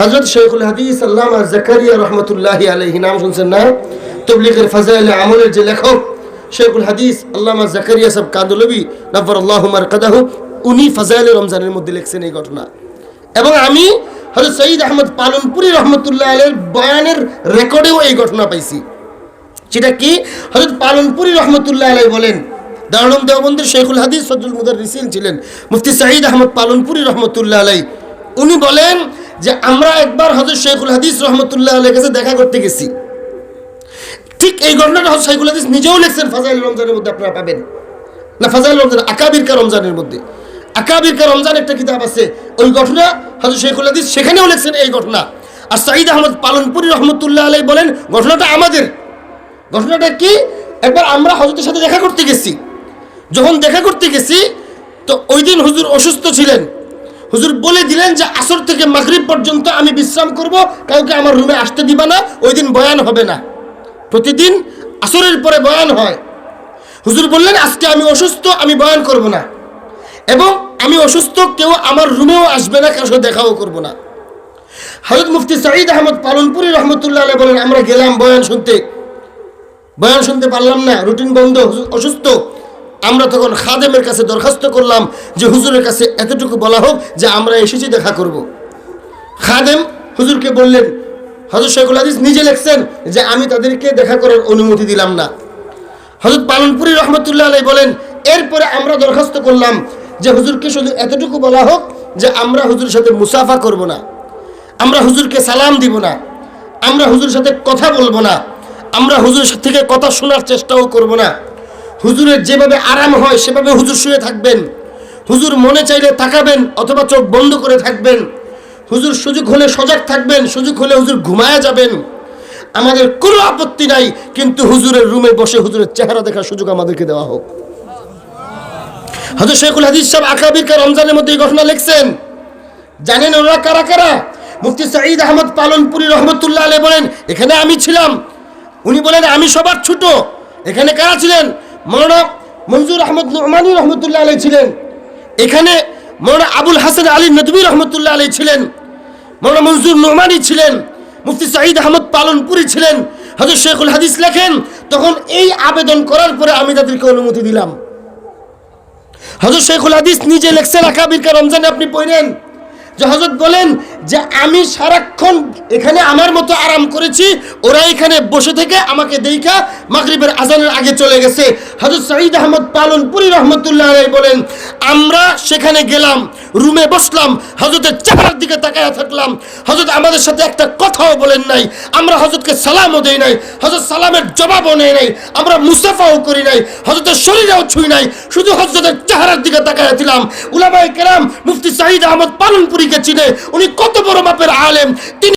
হযরত শেখুল হাদিস আল্লামা জাকারিয়া রহমাতুল্লাহি আলাইহি নাম শুনছেন না? তাবলীগের ফাজাইলে আমলের যে লেখক শেখুল হাদিস আল্লামা জাকারিয়া সাহেব কাদলবি নাফারাল্লাহু মারকাদাহু, উনি ফাজাইলে রমজানের মধ্যে লিখছেন এই ঘটনা। এবং আমি হযরত সঈদ আহমদ পালনপুরি রহমতুল্লাহ আলাইহির বয়ানের রেকর্ডেও এই ঘটনা পাইছি। সেটা কি? হযরত পালনপুরি রহমতুল্লাহ আলাইহি বলেন, দারুল দেওবন্দের শেখুল হাদিস সদরুল মুদাররিসিন ছিলেন মুফতি সঈদ আহমদ পালনপুরি রহমতুল্লাহ আলাইহি। উনি বলেন যে আমরা একবার হযরত শেখুল হাদিস রহমতুল্লাহ আলাইহির কাছে দেখা করতে গেছি। ঠিক এই ঘটনাটা হযরত শেখুল হাদিস নিজেও লিখছেন ফাজাইল রমজানের মধ্যে, আপনারা পাবেন না? ফাজাইল রমজান আকাবির কা রমজানের মধ্যে, আকাবির কা রমজান একটা কিতাব আছে, ওই ঘটনা হযরত শেখুল হাদিস সেখানেও লিখছেন এই ঘটনা। আর সঈদ আহমদ পালনপুরি রহমতুল্লাহ আলাইহি বলেন ঘটনাটা আমাদের। ঘটনাটা কি? একবার আমরা হযরতের সাথে দেখা করতে গেছি। যখন দেখা করতে গেছি তো ওই দিন হুজুর অসুস্থ ছিলেন। হুজুর বলে দিলেন যে আসর থেকে মাগরিব পর্যন্ত আমি বিশ্রাম করব, কাউকে আমার রুমে আসতে দিবা না, ওই দিন বয়ান হবে না। প্রতিদিন আসরের পরে বয়ান হয়। হুজুর বললেন আজকে আমি অসুস্থ, আমি বয়ান করব না, এবং আমি অসুস্থ, কেউ আমার রুমেও আসবে না, কারোর সাথে দেখাও করব না। হযরত মুফতি সঈদ আহমদ পালনপুরি রহমতুল্লাহ আলাইহি বলেন আমরা গেলাম বয়ান শুনতে। বয়ান শুনতে পারলাম না, রুটিন বন্ধ, হুজুর অসুস্থ। আমরা তখন খাদেমের কাছে দরখাস্ত করলাম যে হুজুরের কাছে এতটুকু বলা হোক যে আমরা এসেছি দেখা করব। খাদেম হুজুরকে বললেন, হযরত শেখুল হাদিস নিজে লিখছেন যে আমি তাদেরকে দেখা করার অনুমতি দিলাম না। হযরত পালনপুরি রহমতুল্লাহ আলাইহি বলেন এরপরে আমরা দরখাস্ত করলাম যে হুজুরকে শুধু এতটুকু বলা হোক যে আমরা হুজুরের সাথে মুসাফা করব না, আমরা হুজুরকে সালাম দিব না, আমরা হুজুরের সাথে কথা বলবো না, আমরা হুজুরের থেকে কথা শোনার চেষ্টাও করব না। হুজুরের যেভাবে আরাম হয় সেভাবে হুজুর শুয়ে থাকবেন। হুজুর মনে চাইলে তাকাবেন অথবা চোখ বন্ধ করে থাকবেন। হুজুর সুযোগ হলে সজাগ থাকবেন, সুযোগ হলে হুজুর ঘুমায়া যাবেন। আমাদের কোনো আপত্তি নাই, কিন্তু হুজুরের রুমে বসে হুজুরের চেহারা দেখার সুযোগ আমাদেরকে দেওয়া হোক। হযরত শেখুল হাদিস সাহেব আকাবির কা রমজানের মধ্যে এই ঘটনা লিখছেন। জানেন ওরা কারা কারা? মুফতি সঈদ আহমদ পালনপুরি রহমতুল্লাহ আলাইহি বলেন এখানে আমি ছিলাম। উনি বলেন আমি সবার ছোট। এখানে কারা ছিলেন? মাওলানা মনজুর আহমদ নুমানী রহমতুল্লাহ আলাইহি ছিলেন। এখানে মাওলানা আবুল হাসান আলী নদভী রহমতুল্লাহ আলাইহি ছিলেন। মাওলানা মনজুর নুমানী ছিলেন। মুফতি সঈদ আহমদ পালনপুরি ছিলেন। হযরত শেখুল হাদিস লেখেন তখন এই আবেদন করার পরে আমি তাদেরকে অনুমতি দিলাম। হযরত শেখুল হাদিস নিজে লিখছেন আকাবির কা রমজানে, আপনি পড়েন যে হযরত বলেন যে আমি সারাক্ষণ এখানে আমার মতো আরাম করেছি, ওরা এখানে বসে থেকে আমাকে দেখা মাগরিবের আজানের আগে চলে গেছে। হযরত সঈদ আহমদ পালনপুরি রহমতুল্লাহ আলাইহি বলেন আমরা সেখানে গেলাম, রুমে বসলাম, হযরতের চেহারার দিকে তাকায়া থাকলাম। হযরত আমাদের সাথে একটা কথাও বলেন নাই, আমরা হযরতকে সালামও দেই নাই, হযরত সালামের জবাবও নেই নাই, আমরা মুসাফাও করি নাই, হযরতের শরীরেও ছুঁই নাই, শুধু হযরতের চেহারার দিকে তাকায়া ছিলাম। উলামায়ে কেরাম মুফতি সঈদ আহমদ পালনপুরি কে চিনে, উনি কত বড় মাপের আলেম। তিনি